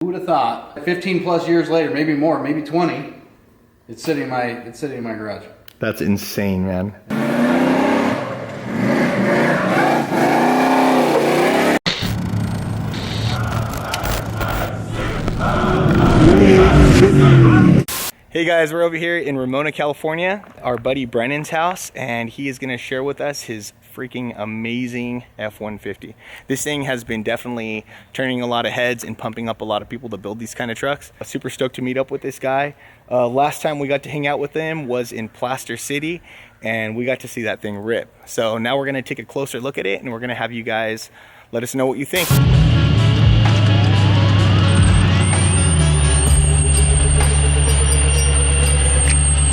Who would have thought? 15 plus years later, maybe more, maybe 20. It's sitting in my garage. That's insane, man. Hey guys, we're over here in Ramona, California, our buddy Brennan's house, and he is going to share with us his freaking amazing F-150. This thing has been definitely turning a lot of heads and pumping up a lot of people to build these kind of trucks. I'm super stoked to meet up with this guy. Last time we got to hang out with him was in Plaster City, and we got to see that thing rip. So now we're going to take a closer look at it, and we're going to have you guys let us know what you think.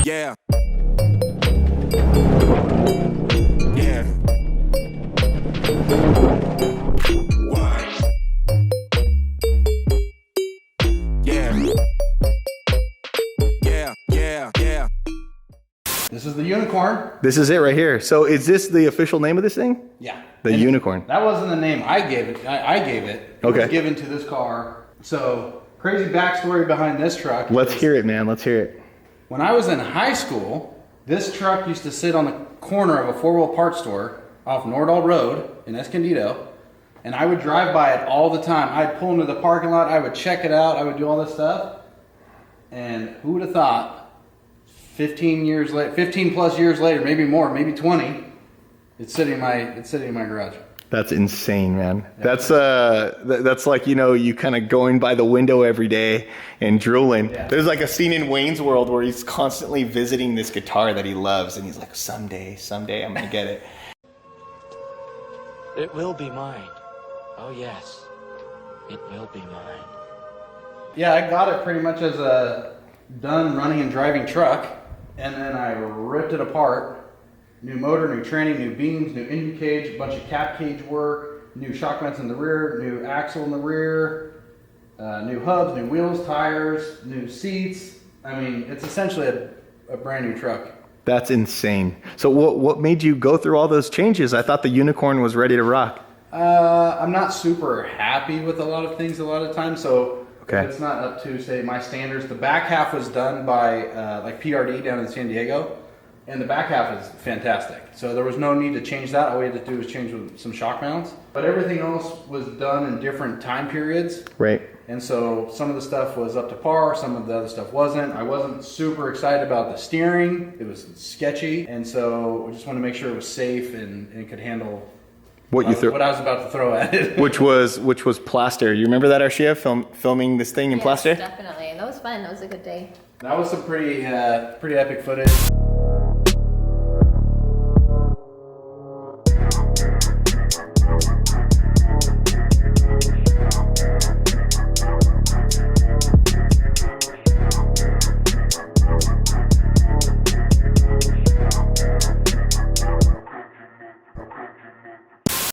Yeah. Yeah. What? Yeah. Yeah, yeah, yeah. This is the Unicorn. This is it right here. So is this the official name of this thing? Yeah. The And Unicorn. That wasn't the name I gave it. I gave it. It Okay. was given to this car. So crazy backstory behind this truck. Let's hear it, man. Let's hear it. When I was in high school, this truck used to sit on the corner of a four-wheel parts store off Nordall Road in Escondido, and I would drive by it all the time. I'd pull into the parking lot, I would check it out, I would do all this stuff, and who would have thought 15 plus years later, maybe more, maybe 20, it's sitting in my garage. That's insane, man. That's like, you know, you kind of going by the window every day and drooling. Yeah. There's like a scene in Wayne's World where he's constantly visiting this guitar that he loves, and he's like, someday I'm gonna get it. It will be mine. Oh yes, it will be mine. Yeah, I got it pretty much as a done running and driving truck, and then I ripped it apart. New motor, new tranny, new beams, new engine cage, a bunch of cap cage work, new shock vents in the rear, new axle in the rear, new hubs, new wheels, tires, new seats. I mean, it's essentially a brand new truck. That's insane. So what made you go through all those changes? I thought the Unicorn was ready to rock. I'm not super happy with a lot of things a lot of times, so okay. It's not up to, say, my standards. The back half was done by like PRD down in San Diego. And the back half is fantastic. So there was no need to change that. All we had to do was change with some shock mounts. But everything else was done in different time periods. Right. And so some of the stuff was up to par, some of the other stuff wasn't. I wasn't super excited about the steering. It was sketchy. And so we just wanted to make sure it was safe and it could handle what I was about to throw at it. which was Plaster. You remember that, Arshia, filming this thing in Plaster? Definitely. That was fun. That was a good day. That was some pretty epic footage.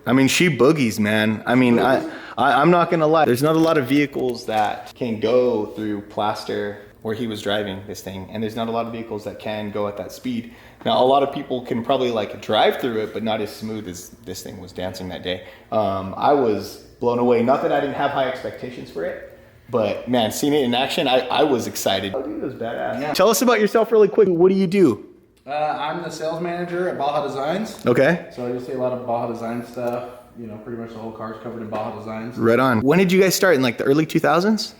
I mean, she boogies, man. I mean, I'm not gonna lie. There's not a lot of vehicles that can go through Plaster where he was driving this thing, and there's not a lot of vehicles that can go at that speed. Now, a lot of people can probably like drive through it, but not as smooth as this thing was dancing that day. I was blown away. Not that I didn't have high expectations for it, but man, seeing it in action, I was excited. Oh, dude, it was badass. Yeah. Tell us about yourself really quick. What do you do? I'm the sales manager at Baja Designs. Okay. So you'll see a lot of Baja Designs stuff. You know, pretty much the whole car's covered in Baja Designs. Right on. When did you guys start? In like the early 2000s?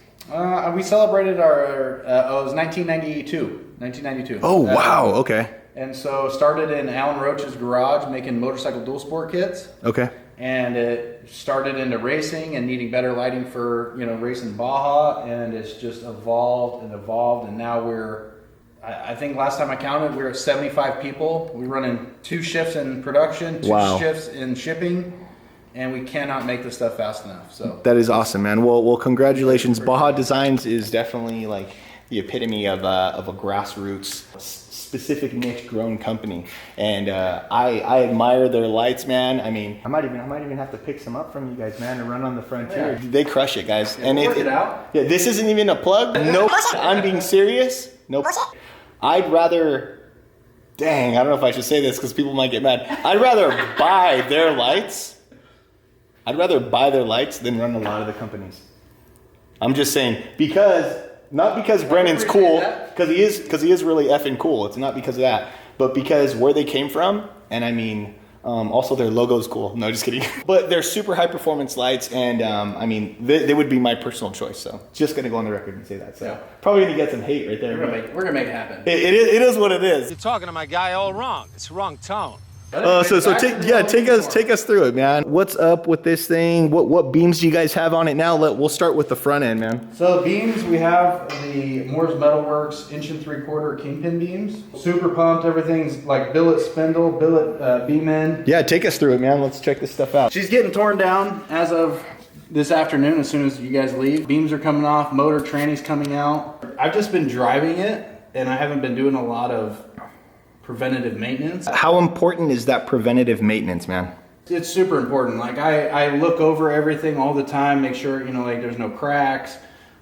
We celebrated our, it was 1992. Oh, wow. Okay. And so started in Alan Roach's garage making motorcycle dual sport kits. Okay. And it started into racing and needing better lighting for, you know, racing Baja. And it's just evolved. And now I think last time I counted, we were at 75 people. We're running 2 shifts in production, 2 shifts in shipping, and we cannot make this stuff fast enough. So that is awesome, man. Well, congratulations. Baja Designs is definitely like the epitome of a grassroots, specific niche grown company, and I admire their lights, man. I mean, I might even have to pick some up from you guys, man, to run on the Frontier. Yeah. They crush it, guys. Yeah, and work it out. Yeah, this isn't even a plug. No, I'm being serious. Nope. I'd rather, dang, I don't know if I should say this because people might get mad. I'd rather buy their lights than run a lot of the companies. I'm just saying not because Brennan's cool, because he is really effing cool. It's not because of that, but because where they came from, and I mean, also their logo's cool. No, just kidding. But they're super high performance lights, and I mean, they would be my personal choice. So just gonna go on the record and say that. So probably gonna get some hate right there. We're gonna make it happen. It is what it is. You're talking to my guy all wrong. It's the wrong tone. Take us through it, man. What's up with this thing? What beams do you guys have on it now? We'll start with the front end, man. So beams, we have the Moore's Metalworks 1 3/4 kingpin beams. Super pumped. Everything's like billet spindle, billet beam end. Yeah, take us through it, man. Let's check this stuff out. She's getting torn down as of this afternoon. As soon as you guys leave, beams are coming off. Motor tranny's coming out. I've just been driving it, and I haven't been doing a lot of preventative maintenance. How important is that preventative maintenance, man? It's super important. Like I look over everything all the time, make sure, like there's no cracks.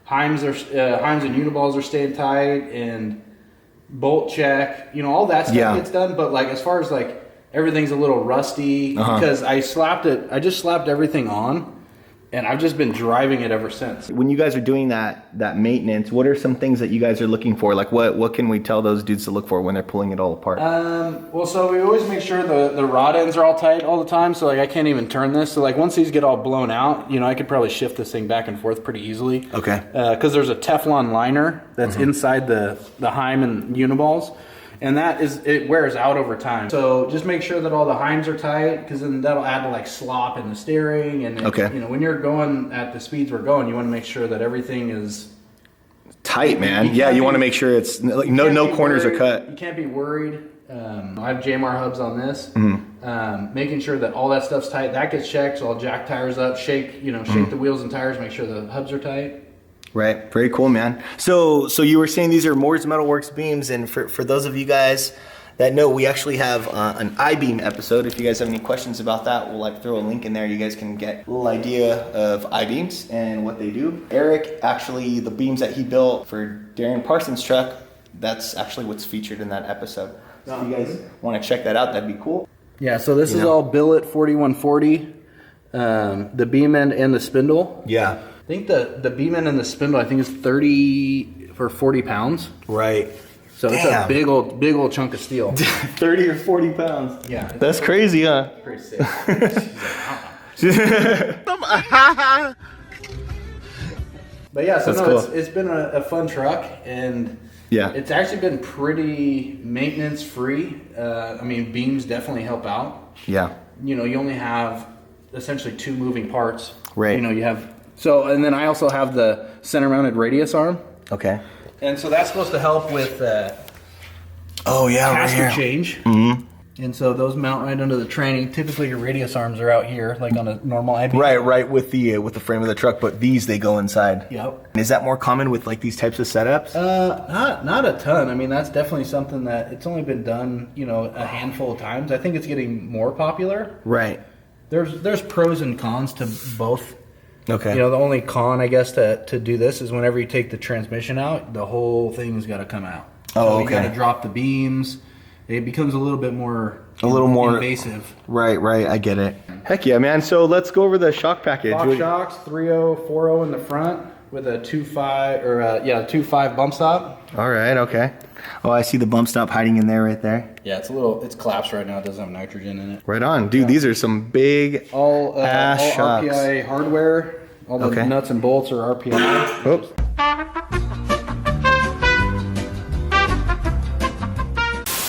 Heims and uniballs are staying tight, and bolt check, all that stuff gets done. But like as far as like everything's a little rusty because I just slapped everything on. And I've just been driving it ever since. When you guys are doing that maintenance, what are some things that you guys are looking for? Like what can we tell those dudes to look for when they're pulling it all apart? Well, so we always make sure the rod ends are all tight all the time. So like I can't even turn this. So like once these get all blown out, I could probably shift this thing back and forth pretty easily. Okay. Because there's a Teflon liner that's inside the Heim and uniballs. And it wears out over time. So just make sure that all the Heims are tight, because then that'll add to like slop in the steering. And when you're going at the speeds we're going, you want to make sure that everything is tight, man. You want to make sure it's like no corners are cut. You can't be worried. I have JMR hubs on this, making sure that all that stuff's tight. That gets checked. So I'll jack tires up, shake the wheels and tires, make sure the hubs are tight. Right, very cool, man. So you were saying these are Moore's Metalworks beams, and for those of you guys that know, we actually have an I-beam episode. If you guys have any questions about that, we'll throw a link in there. You guys can get a little idea of I-beams and what they do. Eric, actually, the beams that he built for Darian Parsons' truck, that's actually what's featured in that episode. So if you guys want to check that out, that'd be cool. Yeah, so this is all billet 4140, the beam end and the spindle. Yeah. I think the beam end and the spindle, I think is 30 or 40 pounds. Right. So it's a big old chunk of steel. 30 or 40 pounds. Yeah. That's crazy, huh? Pretty sick. But yeah, so cool. It's been a fun truck, and it's actually been pretty maintenance free. Beams definitely help out. Yeah. You only have essentially 2 moving parts. Right. You have. So, and then I also have the center-mounted radius arm. Okay. And so that's supposed to help with caster change. Mm-hmm. And so those mount right under the tranny. Typically, your radius arms are out here, like on a normal I-beam. Right, with the frame of the truck. But these, they go inside. Yep. Is that more common with like these types of setups? Not a ton. That's definitely something that it's only been done, a handful of times. I think it's getting more popular. Right. There's pros and cons to both. Okay. The only con, I guess, to do this is whenever you take the transmission out, the whole thing's got to come out. Oh, so you got to drop the beams. It becomes a little more invasive. Right. I get it. Heck yeah, man. So let's go over the shock package. Fox shocks, 3.0, 4.0 in the front with a 2.5 or 2.5 bump stop. All right. Okay. Oh, I see the bump stop hiding in there right there. Yeah, it's collapsed right now. It doesn't have nitrogen in it. Right on. Dude, these are some big all shocks. RPI hardware. All the nuts and bolts are RPI. Oops.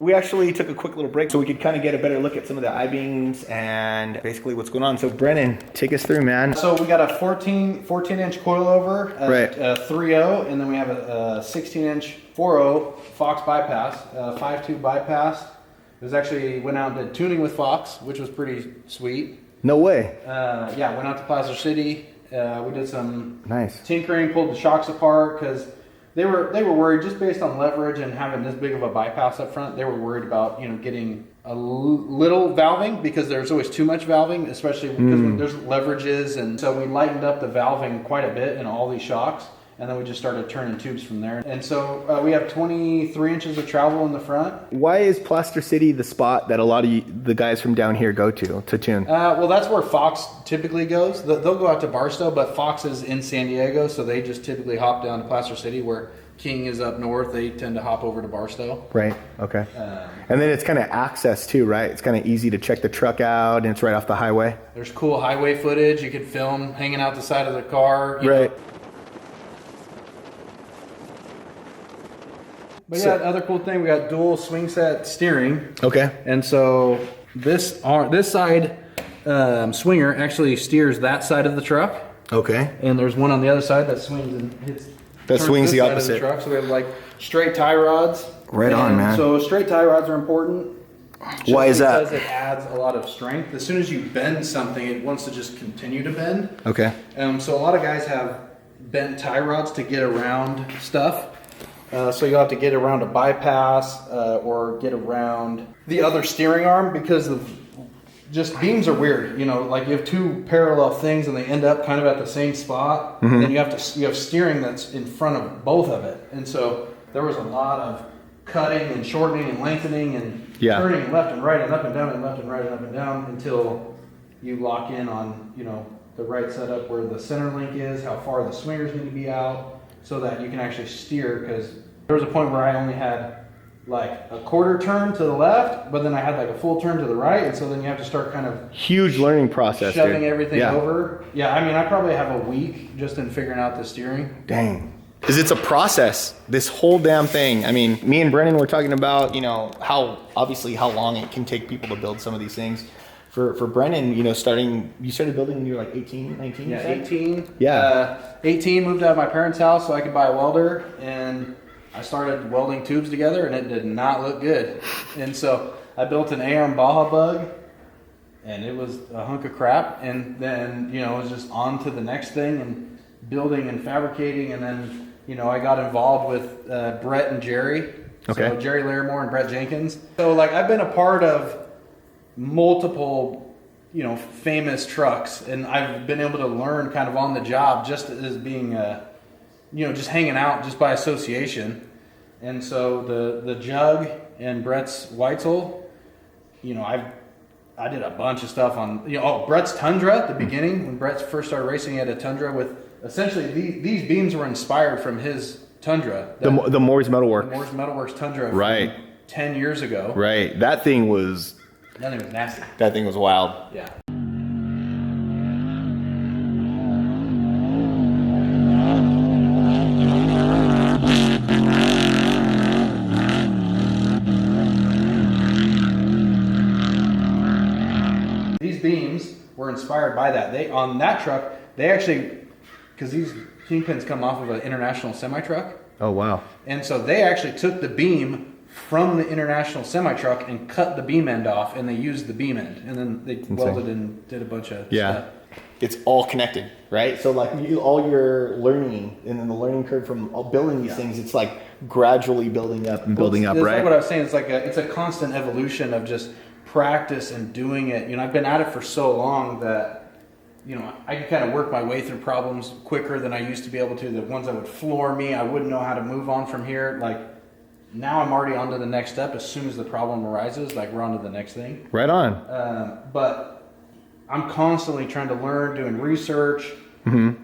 We actually took a quick little break so we could kind of get a better look at some of the I-beams and basically what's going on. So Brennan, take us through, man. So we got a 14-inch coilover at 3.0, and then we have a 16-inch 4.0 Fox bypass, 5.2 bypass. It was actually went out and did tuning with Fox, which was pretty sweet. No way. Went out to Plaster City. We did some nice tinkering, pulled the shocks apart because they were worried just based on leverage and having this big of a bypass up front. They were worried about getting a little valving because there's always too much valving, especially because when there's leverages. And so we lightened up the valving quite a bit in all these shocks. and then we just started turning tubes from there. And so we have 23 inches of travel in the front. Why is Plaster City the spot that a lot of the guys from down here go to tune? Well, that's where Fox typically goes. They'll go out to Barstow, but Fox is in San Diego, so they just typically hop down to Plaster City. Where King is up north, they tend to hop over to Barstow. Right, okay. And then it's kind of access too, right? It's kind of easy to check the truck out, and it's right off the highway. There's cool highway footage you could film hanging out the side of the car. You Right. know. But yeah, other cool thing, we got dual swing set steering. Okay. And so this side swinger actually steers that side of the truck. Okay. And there's one on the other side that swings and hits. That turns swings this the side of opposite. truck. So we have like straight tie rods. Right on, man. So straight tie rods are important. Why is that? Because it adds a lot of strength. As soon as you bend something, it wants to just continue to bend. Okay. So a lot of guys have bent tie rods to get around stuff. So you'll have to get around a bypass or get around the other steering arm because of just beams are weird. You know, like you have two parallel things and they end up kind of at the same spot. Then you have steering that's in front of both of it. And so there was a lot of cutting and shortening and lengthening and turning left and right and up and down and left and right and up and down until you lock in on, you know, the right setup where the center link is, how far the swingers need to be out, so that you can actually steer. Because there was a point where I only had like a quarter turn to the left, but then I had like a full turn to the right, and so then you have to start kind of huge learning process, shoving everything over. Yeah, I mean, I probably have a week just in figuring out the steering. Dang. Because it's a process, this whole damn thing. I mean, me and Brennan were talking about, you know, how long it can take people to build some of these things. For Brennan, you know, you started building when you were like 18, 19? Yeah, 18. Yeah. 18, moved out of my parents' house so I could buy a welder, and I started welding tubes together, and it did not look good. And so I built an ARM Baja Bug, and it was a hunk of crap. And then, you know, it was just on to the next thing and building and fabricating. And then, you know, I got involved with Brett and Jerry. Okay. So Jerry Larimore and Brett Jenkins. So like I've been a part of multiple, you know, famous trucks, and I've been able to learn kind of on the job just as being you know, just hanging out just by association. And so the Jug and Brett's Weitzel, you know, I did a bunch of stuff on, you know, Brett's Tundra at the beginning. When Brett first started racing, he had a Tundra with essentially these beams were inspired from his Tundra. The Moore's Metalworks. The Moore's Metalworks Tundra Right. from 10 years ago. Right. That thing was nasty. That thing was wild. Yeah. These beams were inspired by that. On that truck, they actually, because these kingpins come off of an international semi-truck. Oh, wow. And so they actually took the beam from the international semi-truck and cut the beam end off, and they used the beam end. And then they welded and did a bunch of stuff. It's all connected, right? So like all your learning and then the learning curve from building these things, it's like gradually building up and building up, That's right? like what I was saying. It's like it's a constant evolution of just practice and doing it. You know, I've been at it for so long that, you know, I can kind of work my way through problems quicker than I used to be able to. The ones that would floor me, I wouldn't know how to move on from here. Like now I'm already on to the next step. As soon as the problem arises, like we're on to the next thing. Right on. But I'm constantly trying to learn, doing research. You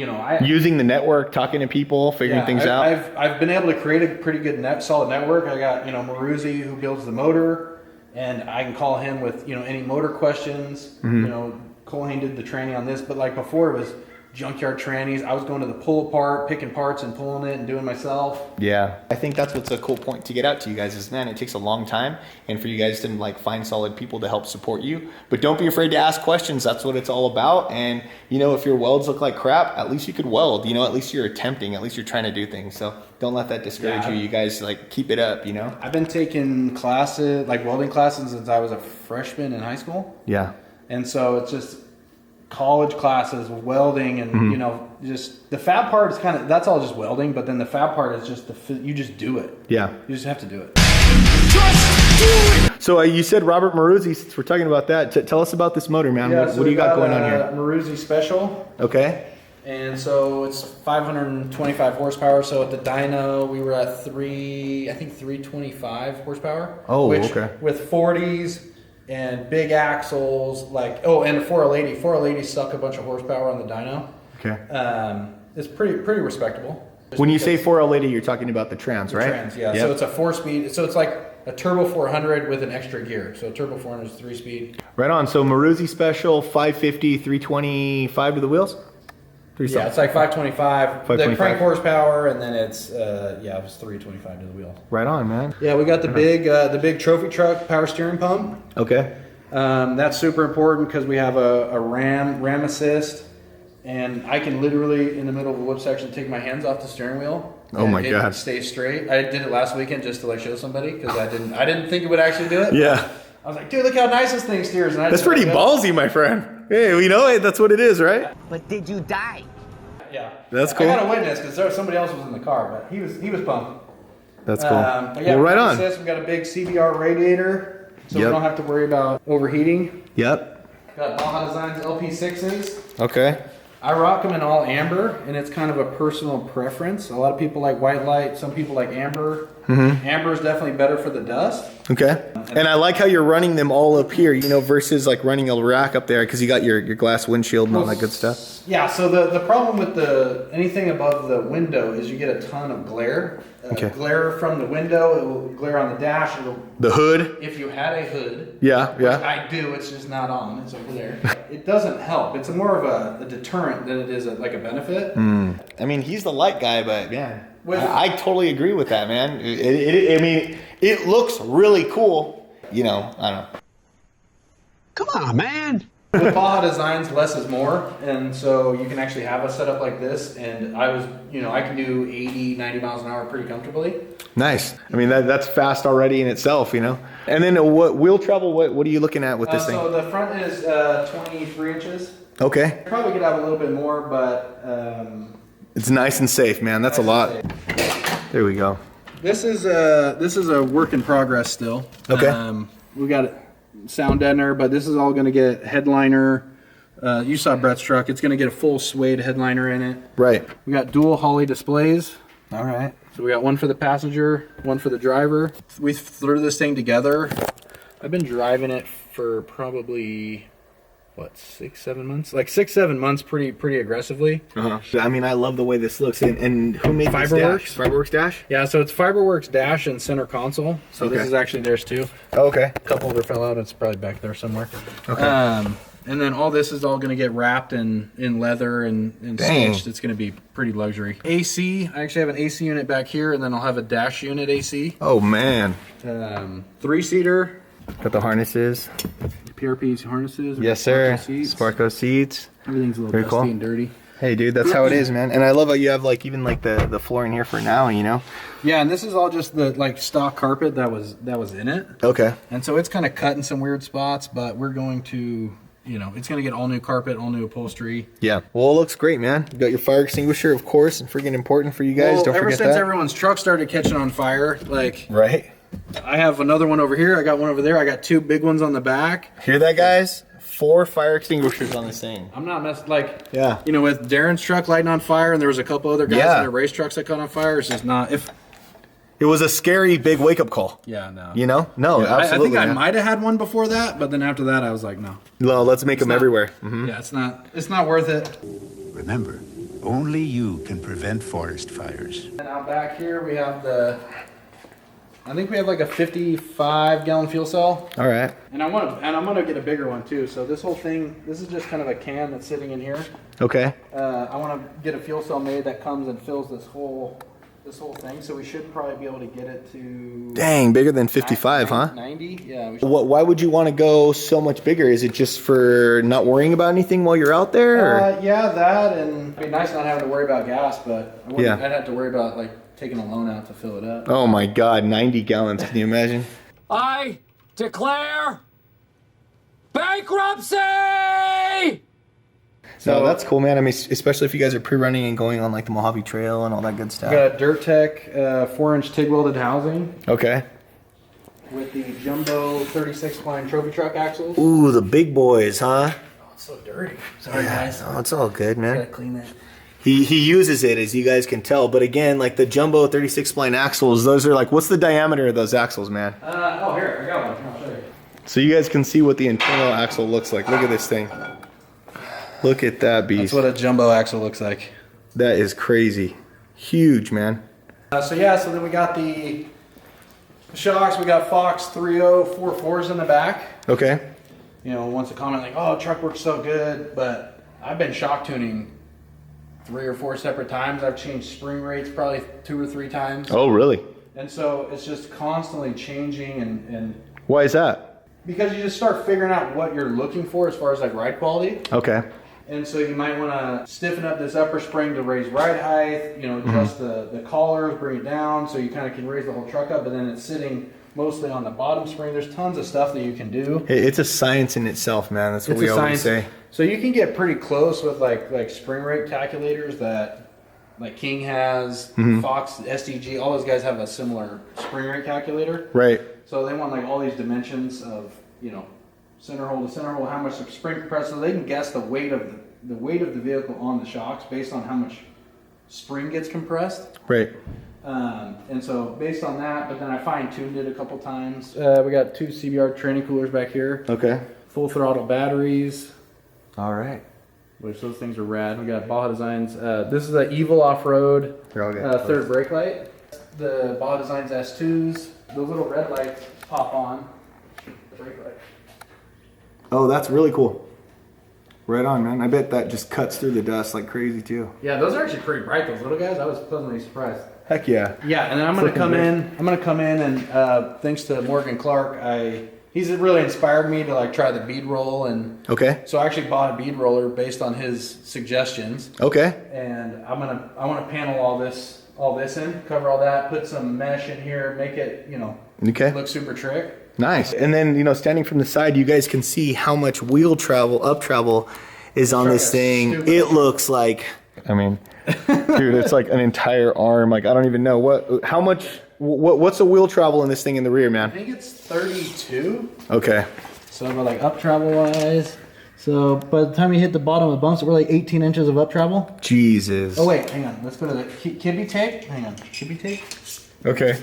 know, using the network, talking to people, figuring things out. I've been able to create a pretty good solid network. I got, you know, Maruzzi who builds the motor, and I can call him with, you know, any motor questions. You know, Colhane did the training on this, but like before it was junkyard trannies. I was going to the pull apart, picking parts and pulling it and doing it myself. Yeah. I think that's what's a cool point to get out to you guys is, man, it takes a long time, and for you guys to like find solid people to help support you. But don't be afraid to ask questions. That's what it's all about. And you know, if your welds look like crap, at least you could weld, you know, at least you're attempting, at least you're trying to do things. So don't let that discourage you. You guys like keep it up, you know? I've been taking classes, like welding classes, since I was a freshman in high school. Yeah. And so it's just college classes with welding and, you know, just the fab part is kind of, that's all just welding, but then the fab part is just you just do it. Yeah. You just have to do it. So you said Robert Maruzzi, since we're talking about that, tell us about this motor, man. Yeah, what do you got going on here? Maruzzi Special. Okay. And so it's 525 horsepower. So at the dyno, we were at 325 horsepower. Oh, which, okay. With 40s and big axles, like, oh, and a 4L80. 4L80 suck a bunch of horsepower on the dyno. Okay. It's pretty respectable. When you say 4L80, you're talking about the trans, right? Trans, yeah. Yep. So it's a 4-speed. So it's like a turbo 400 with an extra gear. So a turbo 400 is 3-speed. Right on. So Maruzzi special, 550, 325 to the wheels? Yeah, it's like 525. The 525. crank horsepower, and then it's it was 325 to the wheel. Right on, man. Yeah, we got the big trophy truck power steering pump. Okay. That's super important because we have a ram assist, and I can literally in the middle of a whip section take my hands off the steering wheel. Oh my God. Stay straight. I did it last weekend just to like show somebody because I didn't think it would actually do it. Yeah. I was like, dude, look how nice this thing steers. And That's pretty ballsy, my friend. Hey, we know it. That's what it is, right? But did you die? Yeah. That's cool. I got a witness because somebody else was in the car, but he was pumped. That's cool. But yeah, well, right on. We've got a big CBR radiator, so Yep. we don't have to worry about overheating. Yep. Got Baja Designs LP6s. Okay. I rock them in all amber, and it's kind of a personal preference. A lot of people like white light, some people like amber. Mm-hmm. Amber is definitely better for the dust. Okay. And I like how you're running them all up here, you know, versus like running a rack up there because you got your glass windshield and all that good stuff. Yeah, so the problem with anything above the window is you get a ton of glare. Glare from the window, it will glare on the dash. The hood? If you had a hood. Yeah, which I do, it's just not on, it's over there. It doesn't help. It's more of a deterrent than it is like a benefit. I mean, he's the light guy, but yeah. I totally agree with that, man. I mean, it looks really cool. You know, I don't know. Come on, man. With Baja Designs, less is more, and so you can actually have a setup like this, and I can do 80, 90 miles an hour pretty comfortably. Nice. I mean, that's fast already in itself, you know. And then what wheel travel, what are you looking at with this thing? So the front is 23 inches. Okay. Probably could have a little bit more, but... it's nice and safe, man. That's a lot. There we go. This is a work in progress still. Okay. We got it. Sound deadener, but this is all going to get headliner. You saw Brett's truck. It's going to get a full suede headliner in it. Right. We got dual Holley displays. All right. So we got one for the passenger, one for the driver. We threw this thing together. I've been driving it for probably, what, 6-7 months? Like 6-7 months pretty aggressively. I mean, I love the way this looks. And who made this dash? Fiberworks dash? Yeah, so it's Fiberworks dash and center console. So Okay. this is actually theirs too. Oh, okay. A couple other fell out. It's probably back there somewhere. Okay. And then all this is all going to get wrapped in leather and Dang. stitched. It's going to be pretty luxury. AC, I actually have an AC unit back here, and then I'll have a dash unit AC. Oh, man. 3-seater. Got the harnesses. PRP harnesses. Yes, sir. Seats. Sparko seats. Everything's a little Very dusty cool. and dirty. Hey, dude, that's how it is, man. And I love how you have like even like the floor in here for now, you know? Yeah, and this is all just the like stock carpet that was in it. Okay. And so it's kind of cut in some weird spots, but we're going to, it's going to get all new carpet, all new upholstery. Yeah. Well, it looks great, man. You got your fire extinguisher, of course, and freaking important for you guys. Well, Don't ever forget since that. everyone's truck started catching on fire, like Right. I have another one over here. I got one over there. I got 2 big ones on the back. Hear that, guys? 4 fire extinguishers on this thing. I'm not messing with Darren's truck lighting on fire, and there was a couple other guys in their race trucks that caught on fire. It's just not It was a scary big wake up call. Yeah, no. You know? No, Yeah, absolutely. I think I might have had one before that, but then after that I was like, no. No, let's make them everywhere. Mm-hmm. Yeah, it's not worth it. Remember, only you can prevent forest fires. And out back here we have I think we have like a 55-gallon fuel cell. All right. And I'm gonna get a bigger one too. So this whole thing, this is just kind of a can that's sitting in here. Okay. I want to get a fuel cell made that comes and fills this whole thing. So we should probably be able to get it to. Dang, bigger than 55, huh? 90. Yeah. Why would you want to go so much bigger? Is it just for not worrying about anything while you're out there? Or? Yeah, that, and it'd be nice not having to worry about gas, but I'd have to worry about like taking a loan out to fill it up. Oh my God, 90 gallons. Can you imagine? I declare bankruptcy! So that's cool, man. I mean, especially if you guys are pre-running and going on like the Mojave Trail and all that good stuff. Got a Dirt Tech 4-inch TIG welded housing Okay. with the jumbo 36-spline trophy truck axles. Ooh, the big boys, huh? Oh, it's so dirty. Sorry, guys. Oh, it's all good, man. Gotta clean that. He uses it, as you guys can tell. But again, like the jumbo 36 spline axles, those are like, what's the diameter of those axles, man? Oh, here, I got one. I'll show you. So you guys can see what the internal axle looks like. Look at this thing. Look at that beast. That's what a jumbo axle looks like. That is crazy. Huge, man. So then we got the shocks. We got Fox 3044s in the back. Okay. You know, once a comment like, oh, truck works so good, but I've been shock tuning 3 or 4 separate times. I've changed spring rates probably 2 or 3 times. Oh, really? And so it's just constantly changing and Why is that? because you just start figuring out what you're looking for as far as like ride quality. Okay. And so you might want to stiffen up this upper spring to raise ride height, you know, adjust the collars, bring it down so you kind of can raise the whole truck up, but then it's sitting mostly on the bottom spring. There's tons of stuff that you can do. It's a science in itself, man. That's what we always say. So you can get pretty close with like spring rate calculators that like King has, Fox, SDG, all those guys have a similar spring rate calculator. Right. So they want like all these dimensions of, you know, center hole to center hole, how much the spring compressed, so they can guess the weight of the vehicle on the shocks based on how much spring gets compressed. Right. And so based on that, but then I fine-tuned it a couple times. We got 2 CBR training coolers back here. Okay. Full throttle batteries. All right. Which those things are rad. We got Baja Designs. This is the Evil Off-Road third brake light. The Baja Designs S2s. Those little red lights pop on. Brake light. Oh, that's really cool. Right on, man. I bet that just cuts through the dust like crazy too. Yeah, those are actually pretty bright. Those little guys. I was pleasantly surprised. Heck yeah. Yeah, and then I'm gonna come in and thanks to Morgan Clark, he's really inspired me to like try the bead roll, and Okay. so I actually bought a bead roller based on his suggestions. Okay. And I want to panel all this in, cover all that, put some mesh in here, make it, you know, look super trick. Nice. And then, you know, standing from the side, you guys can see how much wheel travel, up travel is on this thing. Stupid. It looks like, I mean, dude, it's like an entire arm. Like, I don't even know what's the wheel travel in this thing in the rear, I man? think it's 32. Okay. So we're like up travel wise. So by the time you hit the bottom of the bumps, we're like 18 inches of up travel. Jesus. Oh wait, hang on. Let's go to the Kibbe tape. Hang on, Kibbe tape. Okay.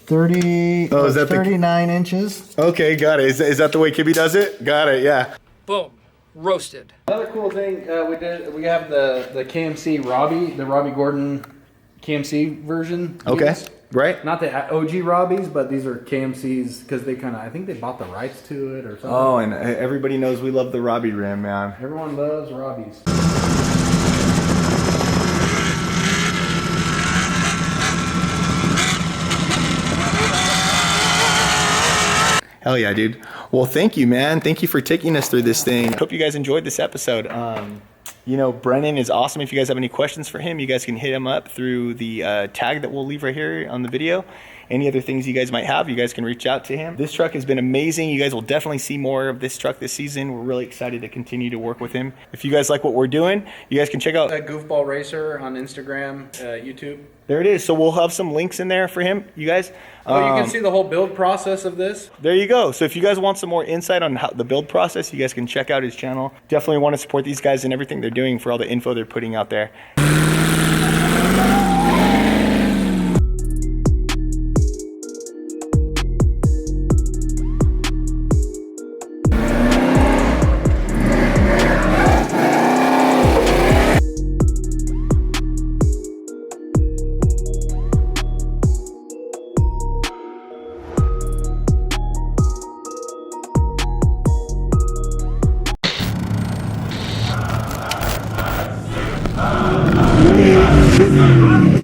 30. Oh, is that 39 inches? Okay, got it. Is that the way Kibbe does it? Got it, yeah. Boom. Roasted. Another cool thing we have the KMC Robbie, the Robbie Gordon KMC version. Okay. These. Right? Not the OG Robbies, but these are KMCs because they I think they bought the rights to it or something. Oh, and everybody knows we love the Robbie rim, man. Everyone loves Robbies. Hell yeah, dude. Well, thank you, man. Thank you for taking us through this thing. Hope you guys enjoyed this episode. You know, Brennan is awesome. If you guys have any questions for him, you guys can hit him up through the tag that we'll leave right here on the video. Any other things you guys might have, you guys can reach out to him. This truck has been amazing. You guys will definitely see more of this truck this season. We're really excited to continue to work with him. If you guys like what we're doing, you guys can check out Goofball Racer on Instagram, YouTube. There it is. So we'll have some links in there for him, you guys. Oh, you can see the whole build process of this. There you go. So if you guys want some more insight on how the build process, you guys can check out his channel. Definitely want to support these guys and everything they're doing for all the info they're putting out there.